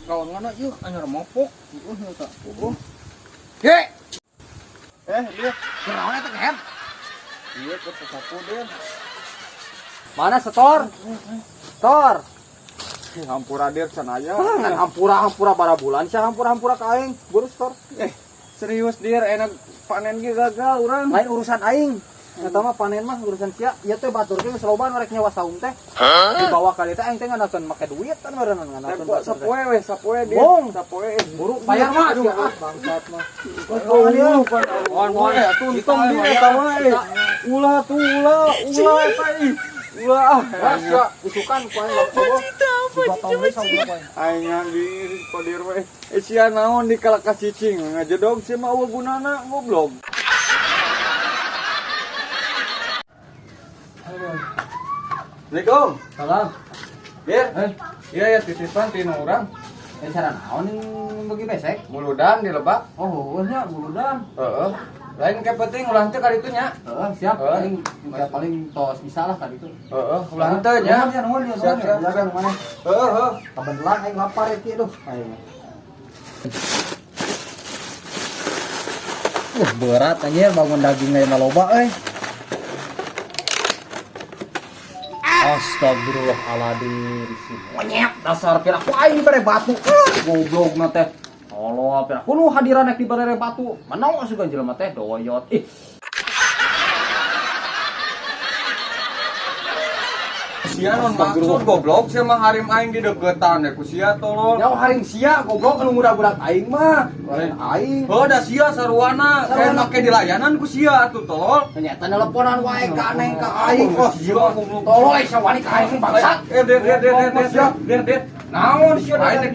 Kawan mana yuk, anyar mopok. Tak. Ye. Dia kerawannya teh hem. Iya, ke sapu dia. Mana setor? Setor. Hampura dir sanaya. Ngan hampura bara bulan sia hampura ka aing. Buru setor. Serius dir enak panen ge gagal urang. Lain urusan aing. Eta mah panen mah urusan sia. Ieu teh batur ge geus loba rek nyawa saung teh. Dibawa kali teh aing teh nganakeun make duit kan meureun nganakeun. Sapoe dia. Sapoe buru bayar mah sia bangsat mah. Mohon atuh hitung dia eta mah. Ulah eta ih. Ulah sia usukan ku aing loba. Dibotong we saung poe. Aing di kodir we. Sia naon di kalaka cicing ngajedog sia mah eueuh gunana goblok. Assalamualaikum. Salam. Bir. Iya ya titipan tino urang. Cara naon yang bagi besek? Muludan di lebak. Oh, nya muludan. Heeh. Lain ke penting ulah teh kali itu nya. Heeh, siap. Paling tos bisa lah kali itu. Heeh, ulah teh nya. Siap. Jaga mana? Heeh. Kabenelan aing lapar ya kieu. Ayo. Berat anjir bangun daging lain loba euy. Astagfirullahaladzim. Monyet dasar piraku aing dibere batu. Goblok na teh. Tolong piraku nu hadiran nek dibere batu. Manaon asugan jelema teh doyot. Ih. Sia non maksud goblok sia mah harim aing di degetan ya ku sia tolong. Nyawa harim sia goblok anu budak-budak aing mah. Lain aing. Heuh da sia saruana kayak make di layanan ku sia atuh tolol. Ternyata nelponan wae ka aneh ka aing. Oh sia goblok. Tolol sia wani ka aing bangsat. Der. Naon sia da aing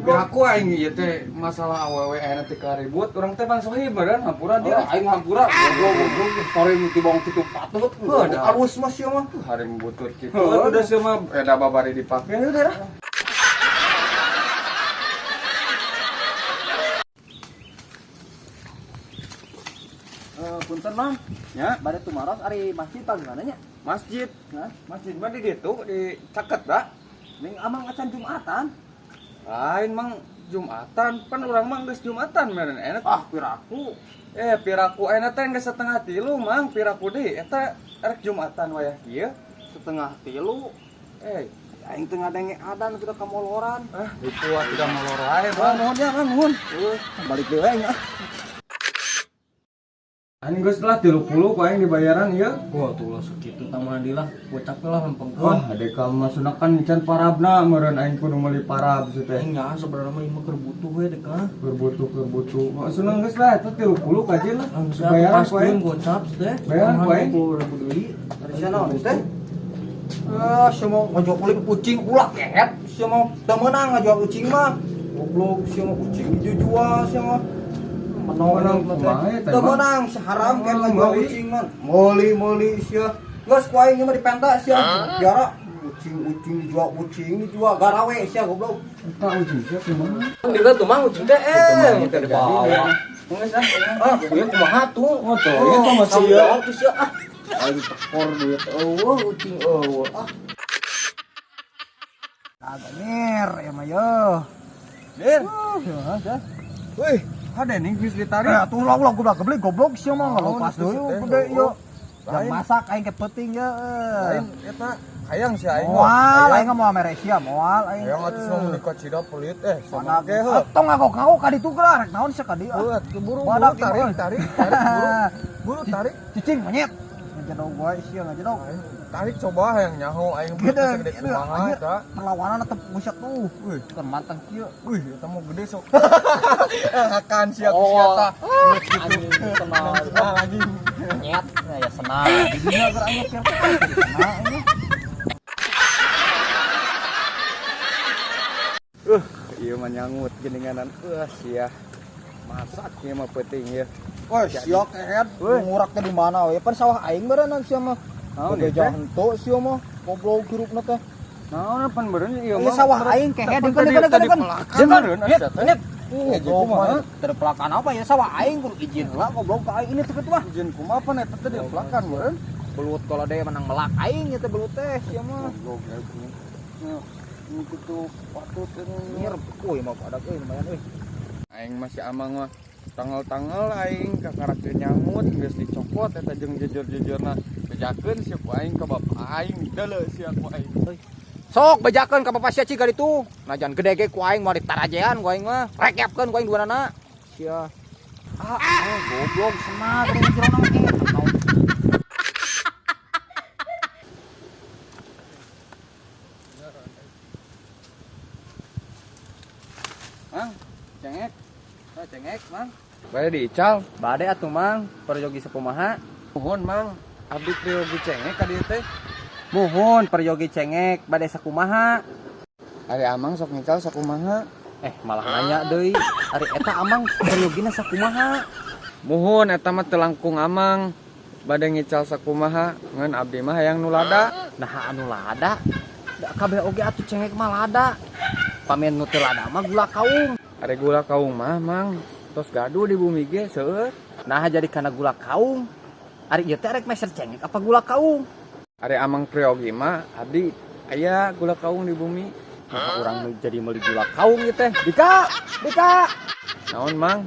piraku aing ieu teh masalah awewe aya teh karibut urang teh bang sohib beureun hampura dia aing hampura goblok sore ti bong tutup patut. Heuh da alus mah sia mah harim butut kitu. Udah semua ada babari dipakai udah. Punten Mang. Ya, bade tumaros ari masjid tah gimana nya? Masjid. Hah? Masjid mah di ditu di caket da. Ning amang acan Jumatan. Lain Mang Jumatan, pan urang mah geus Jumatan meureun enak. Ah, piraku. Piraku ayeuna teh geus 2:30 Mang, piraku deui eta rek Jumatan wayah kieu. 2:30. Aing teu ngadenge adan kudu ka moloran. Itu tidak molor ae, Bang. Nuhun ya, Bang, nuhun. Balik deui aing. Aing geus lah 30 ku aing dibayaran ieu. Wah, tuh lah sakitu tah mah dilah. Gocap lah mempengkeun. Wah, ade ka mah sunakan can parabna meureun aing kudu meuli parab teh. Aing nya sebenarnya mah ieu mah keur butuh we dek ah. Keur butuh. Maksudna geus lah eta 30 kajen lah. Bayaran ku aing gocap teh. Bayaran ku aing 20.000 deui. Dari sana teh. Semua ngajual kulit kucing ulah kehet. Semua temenang ngajual kucing mah. Goblok semua kucing dijual semua. Menang temenang seharam kan ngajual kucing mah. Moli sia. Geus ku aing mah dipenta sia. Biara kucing dijual garawe sia goblok. Eta kucing sia kumaha? Dia tuh mah kucing teh teu dibawa. Geus ieu kumaha tuh? Oh, tuh ieu mah sia. Tuh sia aing tekor duit kucing kagak ner ya mah yo der wih ada nih bis ditarik tuh ulah udah kebeli goblok sih mah ngalopas deui gede yo yang masak aing ke peuting ya lain eta hayang si aing moal aing mau mere sia moal aing hayang atuh nu menikah cida pelit sana ge heuh tong ngagok ka ditu geura rek naon sia ka dieu buru tarik buru tarik cicing monyet ngejadog wae sia ngejadog tarik coba yang nyaho aing gede kumaha eta perlawanan teh busak tuh kan matang kieu eta mah gede sok akan sia ta senang lagi nyet ya senang dinya keur aya keur senang ini ieu mah nyangut geuninganan sia masak ieu mah penting ya. Wah, sia kehet, ngurak teh di mana we? Pan sawah aing beureunan sia mah. Naon ieu teh? Henteu sia mah, goblok hirupna teh. Naon pan beureun ieu mah? Sawah aing kehet dengkeun. Ini teu pelakan apa ya sawah aing kudu izin heula goblok ka aing ini teh mah. Izin kumaha pan eta teh pelakan beureun. Belut kalau daya menang melak aing eta belut teh sia mah. Goblok ya. Gitu patut Nyer, mah pada lumayan euy. aing masih amang mah tanggal-tanggal aing kakarakeun nyamut geus dicopot eta jeung jujur-jujurna bejakeun sia ku aing ka bapak aing deuleu sia ku aing. Sok bejakeun ka bapak sia ciga ditu. Najan gede ge ku aing mah ditarajean ku aing mah. Rekepkeun ku aing duanana. Sia. Goblok senat dari jerona mah Mang, cengek. cengek, Mang. Bade diical. Bade atuh, Mang. Peryogi sakumaha? Mohon, Mang. Abdi priyogi cengek ka dieu teh. Muhun peryogi cengek bade sakumaha? Ari amang sok ngical sakumaha? Malah nanya deui. Ari eta amang peryogina sakumaha? Muhun eta mah teu langkung amang. Bade ngical sakumaha ngan abdi mah hayang nu lada. Nah anu lada. Da kabeh oge atuh cengek mah lada. Pamen nu teu lada mah gula kaung. Ari gula kaung mah, Mang. Tos gaduh di bumi ge seueur. Nah jadi kana gula kaung. Ari ieu teh rek meser cengek apa gula kaung? Ari amang priyogi mah abdi aya gula kaung di bumi. Nah urang nu jadi meuli gula kaung ieu teh. Dika. Naon, Mang?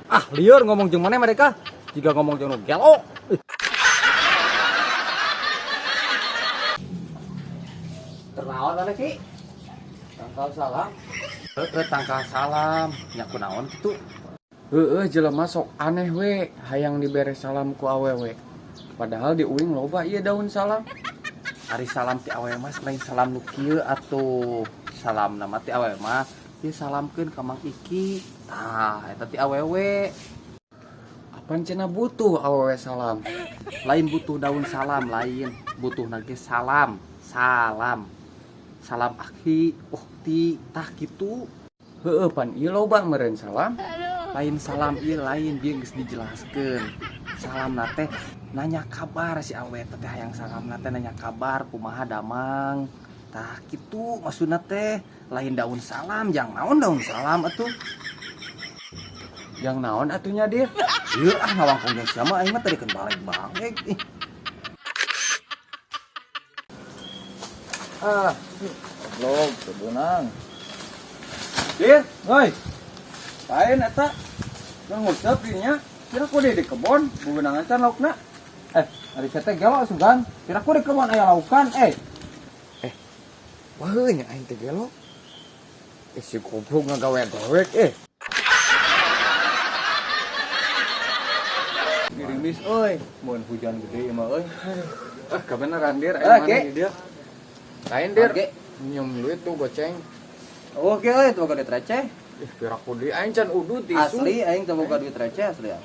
Ah lieur ngomong jeung maneh mereka. Jika ngomong jeung nu gelo. Ternaon ane Ki? Tangkal salam. Tangkal salam. Nya kunaon kitu? Heueuh jelema sok aneh we, hayang dibere salam ku awewe. Padahal di uing loba ieu daun salam. Ari salam ti awewe mah lain salam nu kieu atuh. Salam nama ti awewe mah ieu salamkeun ka Mang Iki. Tah eta ti awewe. Apaan cenah butuh awewe salam? Lain butuh daun salam lain, butuh nanti salam. Salam akhi, ukti, tah kitu. Heueuh pan ieu loba meureun salam. Lain salam ieu lain dia geus dijelaskeun. Salam teh nanya kabar si awewe teh hayang salam teh nanya kabar kumaha damang. Tah kitu maksudna teh lain daun salam, jang naon daun salam atuh. Yang naon atunya dia? Ieu ngawangkong jeung sia mah aing mah tadi keun balik. Goblok, sebenang. Dir, heuy. Lain eta. Nguseup dinya. Kira ku di kebon, beunangan can laukna. Ari teh gelo sugan. Kira ku di kebon aya laukan. Wah, nya aing teh gelo. Si goblok ngagawe dewek Gerimis euy, mun hujan gede mah euy. Kabeneran dir, aya mana di dia? Lain dir. Nyium duit tuh goceng. Oke euy, tuh gede receh. Kira ku di aing can udut tisu. Asli aing teu boga duit receh asli ya.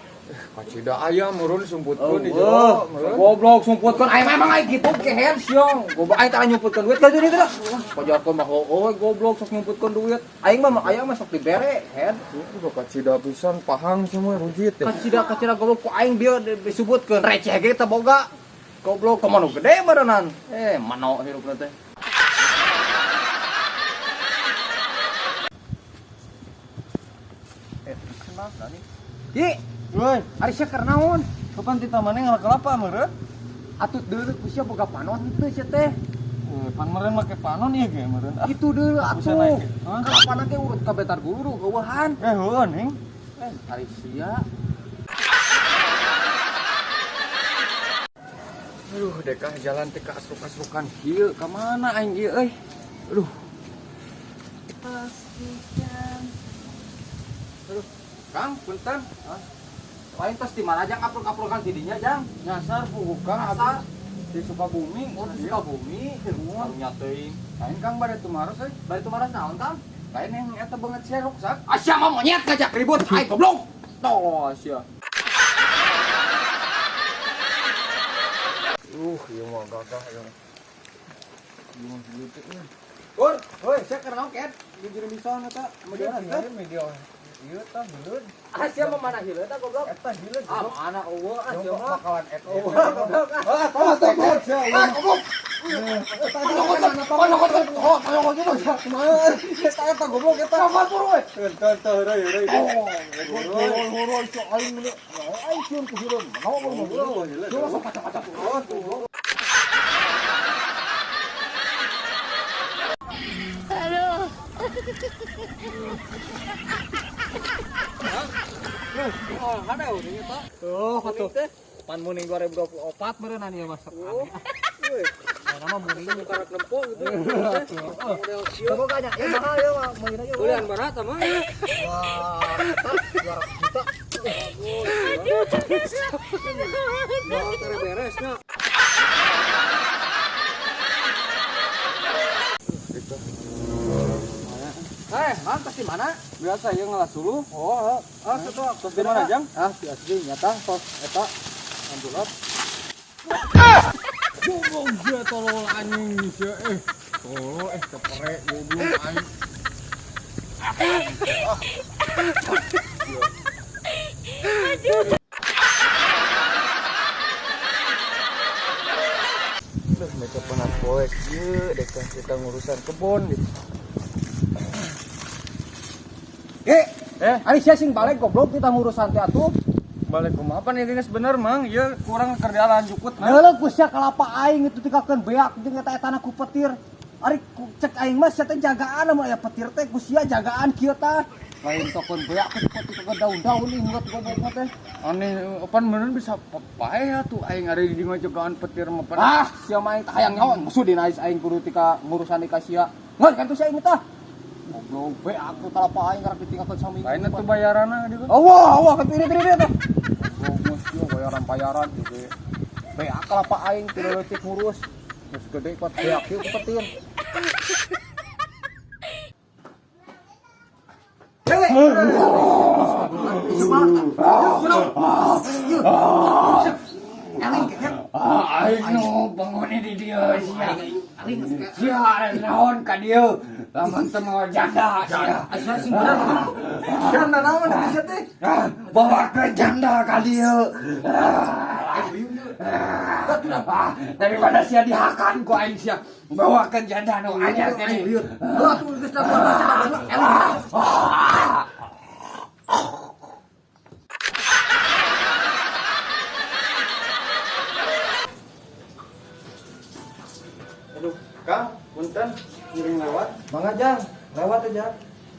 Kacida aya murun sumputkeun di jero. jero. Goblok sumputkeun aing memang aing kitu kehead siong. Goblok aing teh nyumputkeun duit ka dieu teh. Pajarkeun mah goblok sok nyumputkeun duit. Aing mah aya mah sok dibere head. Itu kacida pisan pahang semua rujit teh. Kacida goblok ku aing dia disebutkeun receh ge teh boga. Goblok kumaha nu gede barenan. Mano hirupna teh. Ye, Woi, ari sia keur naon? kapan ti tamane ngalah kelapa meureun? Atuh deuleu ku sia boga panon teu sia teh. Pan meureun make panon ieu ge meureun. Itu deuleu Bisa atuh. naik. Hah? Kelapana ge urut ka betar guru geueuhan. Heueuh ning. Ari sia. Aduh, dekah jalan teh ka asruk-asrukan kieu. Ka mana aing ieu euy? Aduh. Aduh, Kang, punten. Lain tos di mana jang aprok-aprokan tidinya jang? Nyasar puguh Kang Nyasar. di Sukabumi. Oh, di Sukabumi, Kang nyatein. Lain Kang bade tumaros euy. Bari tumaras naon, Kang? Lain yang eta banget serok sak. Asia mah monyet ngajak ribut. Ai goblok. Tolo sia. Ieu mah gagah ya. Ieu mah gitu ya. Pur, heuy, sia keur naon ket? Di jero misalna eta, Media media. Ieu tah hileud. Asia mah mana hileud eta goblok? Eta hileud. Mana eueuh Asia mah. Bakalan eta. Goblok. Ada udah eta. Tuh, atuh. Pan muning 2024 meureun ieu masak. Nama muning karak nempo gitu. Model sieu. Coba kanya, ya mahal ya mah, meureun aja. Ulian barat mah. Wah, 200 juta. Bagus. Mau beresnya. Mang, pasti mana? Biasa ya ngalas dulu. Oh, Terus di mana, Jang? Si asli nyata tos eta ambulat. Goblok dia tolol anjing sia tolol tepere goblok anjing. Duh, mereka pernah poek ieu dek kita ngurusan kebon gitu. Ari sia sing balik goblok kita ngurusan teh atuh. Balik kumaha apa nih geus bener mang ieu kurang kerjaan jukut mah. Heula ku sia kalapa aing itu tikakeun beak jeung eta etana ku petir. Ari cek aing mah sia teh jagaan mah aya petir teh ku sia jagaan kieu tah. Lain tokon beak ku petir ke daun-daun ih mulut goblok teh. Aneh apa bener bisa pae atuh aing ari di ngajagaan petir mah pan. Ah, sia mah aing tah hayang nyawa musuh dina aing kudu tika ngurusan ka sia. Ngan kan tuh sia aing tah. Goblok beak aku kalapa aing karep ditinggalkeun saminggu. Lain atuh bayaranna di. Allah ka tiri-tiri teh. Goblok sia bayaran juga. Beak kalapa aing teu leutik ngurus. Geus gede kuat beak kieu ku petir. Aing nu penghuni di dieu sia. Sia naon ka dieu? Lamun teu mau janda sia. Asa sing bener. Janda naon sia teh? Bawa ke janda ka dieu. Daripada sia dihakan ku aing sia. Bawa ke janda nu anyar teh. Heuh atuh geus dapat. Aduh, Kang, punten ngiring lewat. Mangga Jang, lewat aja.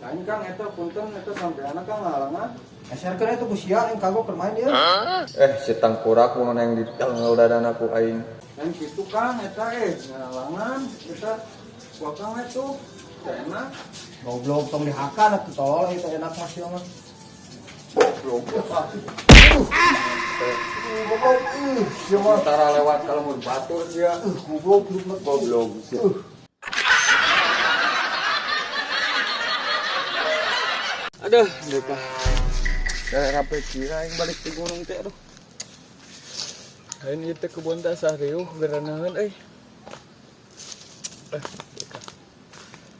Lain Kang eta punten eta sampeana Kang ngalangan. Eserkeun eta ku sia yang kagok keur main ieu. Si tangkurak mun yang ditanggal dadana ku aing. Lain kitu Kang eta ngalangan eta ku Kang itu enak. Goblok tong dihakan atuh tolol itu enak mah sia mah. Goblok. Goblok. Sia mah tara lewat kalau mau batur sia. Goblok Goblok sia. Aduh, dekah. Saya rapi kira yang balik ke gunung teh aduh. Hain ieu teh kebun teh sarieuh geranaheun euy. Dekah.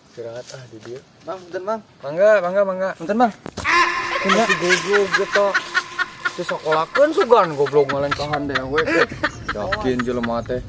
Istirahat di dieu. Bang, punten Bang. Mangga. Punten Bang. Nya goblok gitu. Teu sakolakeun sugan goblok ngalen ka handai we. Yakin jelema teh.